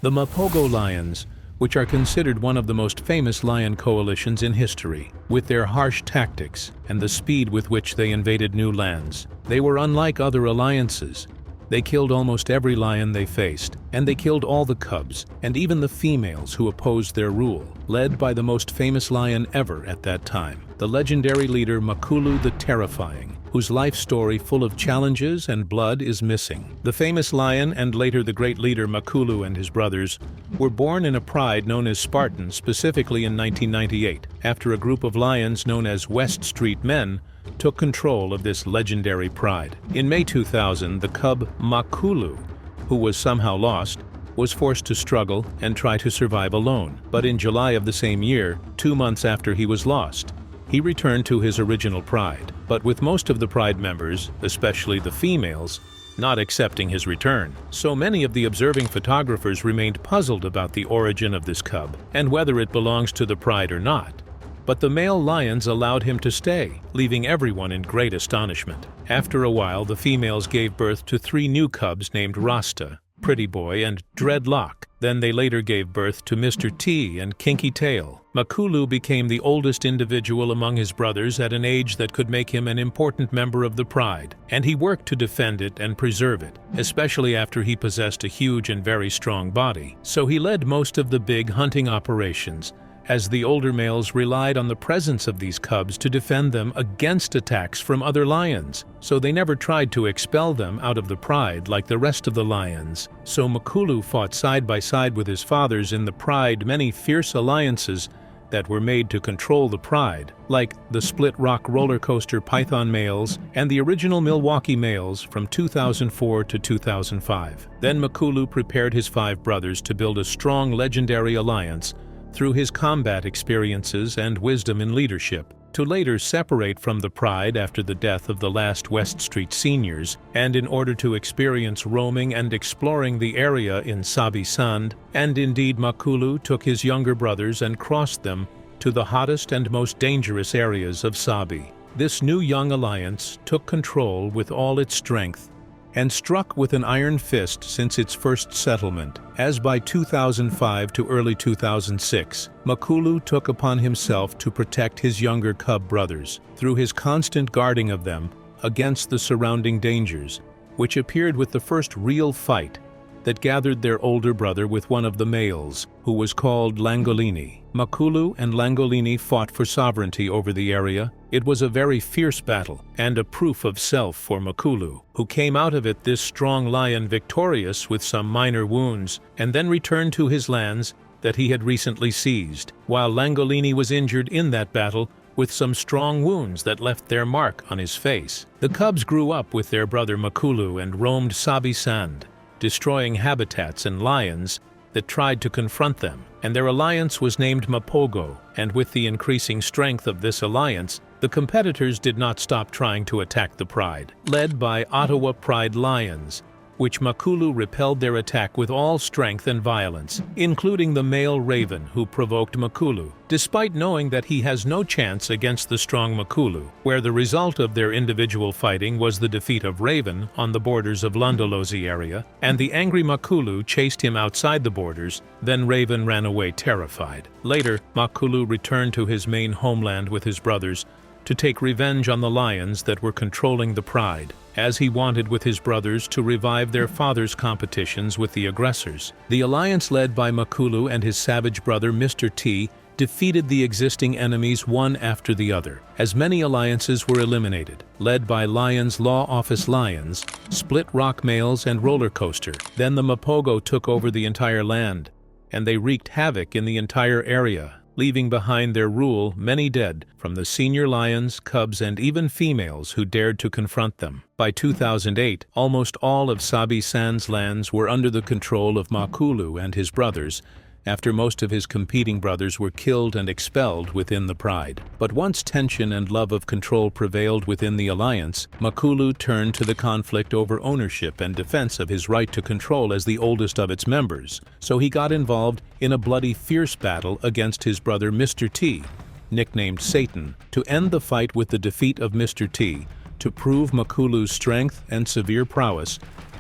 The Mapogo lions, which are considered one of the most famous lion coalitions in history, with their harsh tactics and the speed with which they invaded new lands. They were unlike other alliances. They killed almost every lion they faced, and they killed all the cubs, and even the females who opposed their rule, led by the most famous lion ever at that time, the legendary leader Makulu the Terrifying, whose life story full of challenges and blood is missing. The famous lion and later the great leader Makulu and his brothers were born in a pride known as Spartan, specifically in 1998, after a group of lions known as West Street Men took control of this legendary pride. In May 2000, the cub Makulu, who was somehow lost, was forced to struggle and try to survive alone. But in July of the same year, 2 months after he was lost, he returned to his original pride, but with most of the pride members, especially the females, not accepting his return. So many of the observing photographers remained puzzled about the origin of this cub and whether it belongs to the pride or not. But the male lions allowed him to stay, leaving everyone in great astonishment. After a while, the females gave birth to 3 new cubs named Rasta, Pretty Boy, and Dreadlock. Then they later gave birth to Mr. T and Kinky Tail. Makulu became the oldest individual among his brothers at an age that could make him an important member of the pride, and he worked to defend it and preserve it, especially after he possessed a huge and very strong body. So he led most of the big hunting operations, as the older males relied on the presence of these cubs to defend them against attacks from other lions, so they never tried to expel them out of the pride like the rest of the lions. So Makulu fought side by side with his fathers in the pride many fierce alliances that were made to control the pride, like the Split Rock roller coaster Python males and the original Milwaukee males from 2004 to 2005. Then Makulu prepared his 5 brothers to build a strong legendary alliance through his combat experiences and wisdom in leadership, to later separate from the pride after the death of the last West Street seniors, and in order to experience roaming and exploring the area in Sabi Sand. And indeed Makulu took his younger brothers and crossed them to the hottest and most dangerous areas of Sabi. This new young alliance took control with all its strength and struck with an iron fist since its first settlement, as by 2005 to early 2006, Makulu took upon himself to protect his younger cub brothers through his constant guarding of them against the surrounding dangers, which appeared with the first real fight that gathered their older brother with one of the males, who was called Langolini. Makulu and Langolini fought for sovereignty over the area. It was a very fierce battle, and a proof of self for Makulu, who came out of it this strong lion victorious with some minor wounds, and then returned to his lands that he had recently seized, while Langolini was injured in that battle with some strong wounds that left their mark on his face. The cubs grew up with their brother Makulu and roamed Sabi Sand, destroying habitats and lions that tried to confront them, and their alliance was named Mapogo. And with the increasing strength of this alliance, the competitors did not stop trying to attack the pride, led by Ottawa Pride Lions, which Makulu repelled their attack with all strength and violence, including the male Raven who provoked Makulu, despite knowing that he has no chance against the strong Makulu, where the result of their individual fighting was the defeat of Raven on the borders of Londolozi area, and the angry Makulu chased him outside the borders. Then Raven ran away terrified. Later, Makulu returned to his main homeland with his brothers to take revenge on the lions that were controlling the pride, as he wanted with his brothers to revive their father's competitions with the aggressors. The alliance led by Makulu and his savage brother Mr. T defeated the existing enemies one after the other, as many alliances were eliminated, led by Lions Law Office Lions, Split Rock Males, and Roller Coaster. Then the Mapogo took over the entire land, and they wreaked havoc in the entire area, leaving behind their rule many dead from the senior lions, cubs, and even females who dared to confront them. By 2008, almost all of Sabi Sand's lands were under the control of Makulu and his brothers, after most of his competing brothers were killed and expelled within the pride. But once tension and love of control prevailed within the alliance, Makulu turned to the conflict over ownership and defense of his right to control as the oldest of its members. So he got involved in a bloody, fierce battle against his brother Mr. T, nicknamed Satan, to end the fight with the defeat of Mr. T, to prove Makulu's strength and severe prowess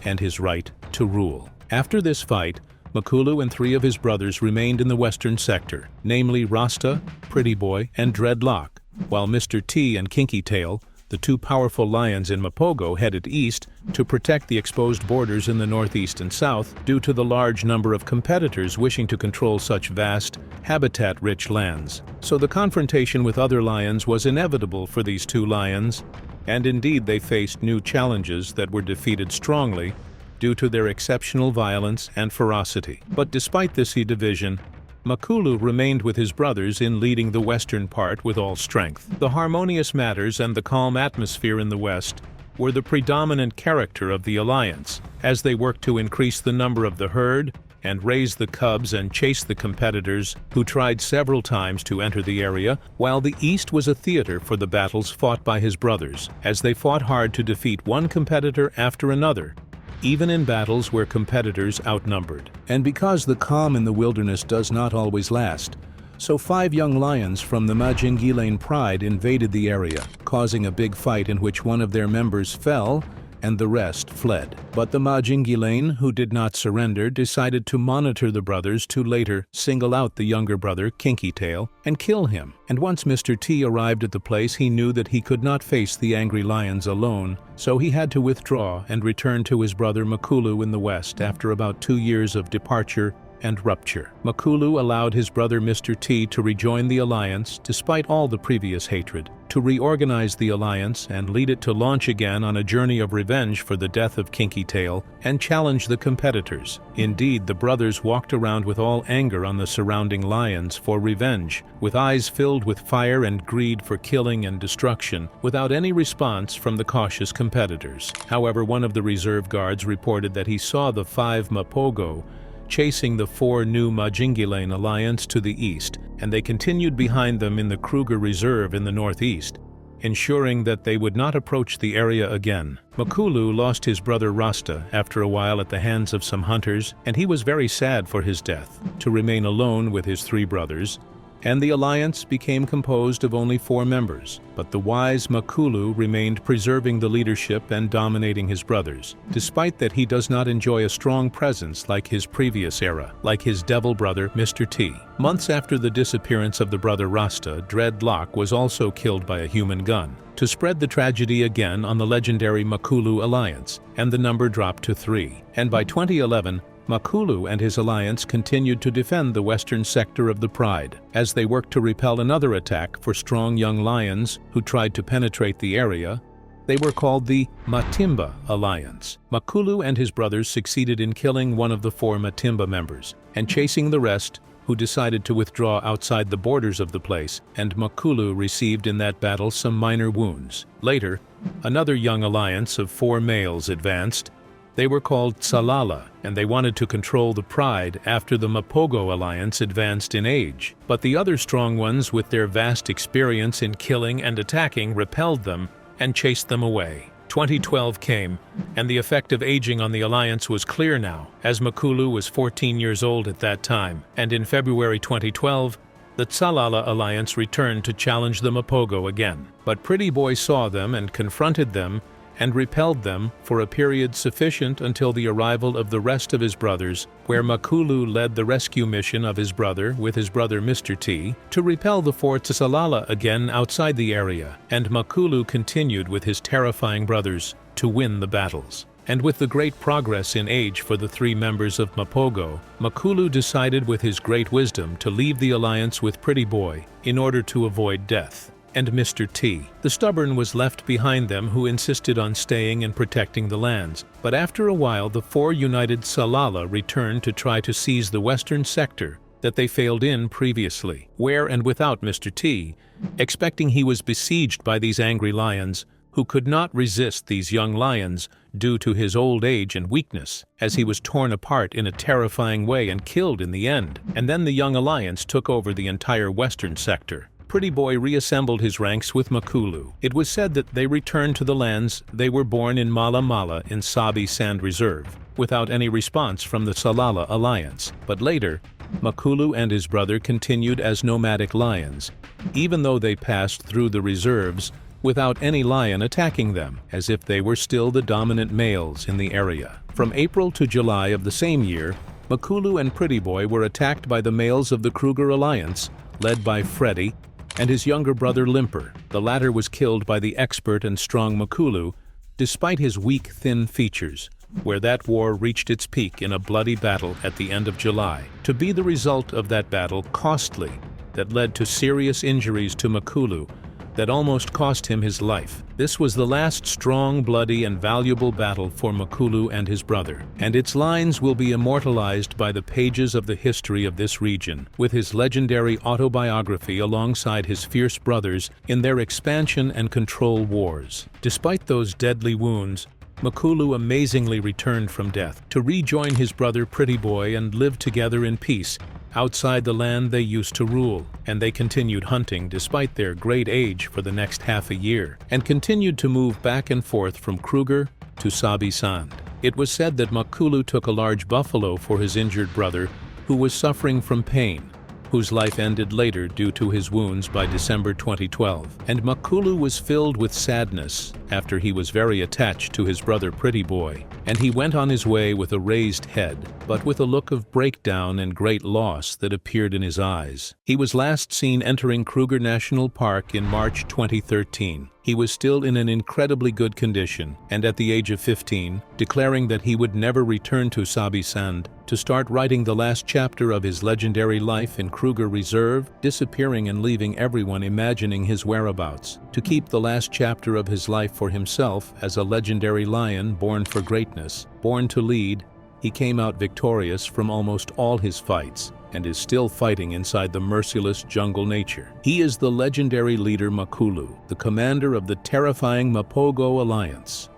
and his right to rule. After this fight, Makulu and 3 of his brothers remained in the western sector, namely Rasta, Pretty Boy, and Dreadlock, while Mr. T and Kinky Tail, the 2 powerful lions in Mapogo, headed east to protect the exposed borders in the northeast and south due to the large number of competitors wishing to control such vast, habitat-rich lands. So the confrontation with other lions was inevitable for these 2 lions, and indeed they faced new challenges that were defeated strongly due to their exceptional violence and ferocity. But despite this division, Makulu remained with his brothers in leading the western part with all strength. The harmonious matters and the calm atmosphere in the west were the predominant character of the alliance, as they worked to increase the number of the herd and raise the cubs and chase the competitors who tried several times to enter the area, while the east was a theater for the battles fought by his brothers, as they fought hard to defeat one competitor after another, even in battles where competitors outnumbered. And because the calm in the wilderness does not always last, so 5 young lions from the Majingilane pride invaded the area, causing a big fight in which one of their members fell and the rest fled. But the Majingilane, who did not surrender, decided to monitor the brothers to later single out the younger brother, Kinky Tail, and kill him. And once Mr. T arrived at the place, he knew that he could not face the angry lions alone, so he had to withdraw and return to his brother Makulu in the west after about 2 years of departure and rupture. Makulu allowed his brother Mr. T to rejoin the alliance despite all the previous hatred, to reorganize the alliance and lead it to launch again on a journey of revenge for the death of Kinky Tail and challenge the competitors. Indeed, the brothers walked around with all anger on the surrounding lions for revenge, with eyes filled with fire and greed for killing and destruction, without any response from the cautious competitors. However, one of the reserve guards reported that he saw the 5 Mapogo chasing the 4 new Majingilane alliance to the east, and they continued behind them in the Kruger Reserve in the northeast, ensuring that they would not approach the area again. Makulu lost his brother Rasta after a while at the hands of some hunters, and he was very sad for his death, to remain alone with his 3 brothers, and the alliance became composed of only 4 members. But the wise Makulu remained, preserving the leadership and dominating his brothers, despite that he does not enjoy a strong presence like his previous era, like his devil brother Mr. T. Months after the disappearance of the brother Rasta, Dreadlock was also killed by a human gun, to spread the tragedy again on the legendary Makulu alliance, and the number dropped to 3. And by 2011, Makulu and his alliance continued to defend the western sector of the Pride, as they worked to repel another attack for strong young lions who tried to penetrate the area. They were called the Matimba Alliance. Makulu and his brothers succeeded in killing one of the 4 Matimba members, and chasing the rest, who decided to withdraw outside the borders of the place, and Makulu received in that battle some minor wounds. Later, another young alliance of 4 males advanced. They were called Salala, and they wanted to control the Pride after the Mapogo alliance advanced in age. But the other strong ones, with their vast experience in killing and attacking, repelled them and chased them away. 2012 came, and the effect of aging on the alliance was clear now, as Makulu was 14 years old at that time, and in February 2012, the Salala alliance returned to challenge the Mapogo again. But Pretty Boy saw them and confronted them and repelled them for a period sufficient until the arrival of the rest of his brothers, where Makulu led the rescue mission of his brother with his brother Mr. T to repel the 4 Salala again outside the area, and Makulu continued with his terrifying brothers to win the battles. And with the great progress in age for the 3 members of Mapogo, Makulu decided with his great wisdom to leave the alliance with Pretty Boy in order to avoid death. And Mr. T. The stubborn was left behind them, who insisted on staying and protecting the lands. But after a while, the 4 united Salala returned to try to seize the western sector that they failed in previously, where and without Mr. T, expecting he was besieged by these angry lions, who could not resist these young lions due to his old age and weakness, as he was torn apart in a terrifying way and killed in the end. And then the young alliance took over the entire western sector. Pretty Boy reassembled his ranks with Makulu. It was said that they returned to the lands they were born in Mala Mala in Sabi Sand Reserve, without any response from the Salala alliance. But later, Makulu and his brother continued as nomadic lions, even though they passed through the reserves without any lion attacking them, as if they were still the dominant males in the area. From April to July of the same year, Makulu and Pretty Boy were attacked by the males of the Kruger Alliance, led by Freddy, and his younger brother Limper. The latter was killed by the expert and strong Makulu, despite his weak, thin features, where that war reached its peak in a bloody battle at the end of July. To be the result of that battle costly, that led to serious injuries to Makulu, that almost cost him his life. This was the last strong, bloody, and valuable battle for Makulu and his brother, and its lines will be immortalized by the pages of the history of this region, with his legendary autobiography alongside his fierce brothers in their expansion and control wars. Despite those deadly wounds, Makulu amazingly returned from death to rejoin his brother Pretty Boy and live together in peace outside the land they used to rule, and they continued hunting despite their great age for the next half a year, and continued to move back and forth from Kruger to Sabi Sand. It was said that Makulu took a large buffalo for his injured brother, who was suffering from pain, whose life ended later due to his wounds by December 2012. And Makulu was filled with sadness after he was very attached to his brother Pretty Boy, and he went on his way with a raised head, but with a look of breakdown and great loss that appeared in his eyes. He was last seen entering Kruger National Park in March 2013. He was still in an incredibly good condition, and at the age of 15, declaring that he would never return to Sabi Sand to start writing the last chapter of his legendary life in Kruger Reserve, disappearing and leaving everyone imagining his whereabouts, to keep the last chapter of his life for himself as a legendary lion born for greatness, born to lead. He came out victorious from almost all his fights, and is still fighting inside the merciless jungle nature. He is the legendary leader Makulu, the commander of the terrifying Mapogo Alliance.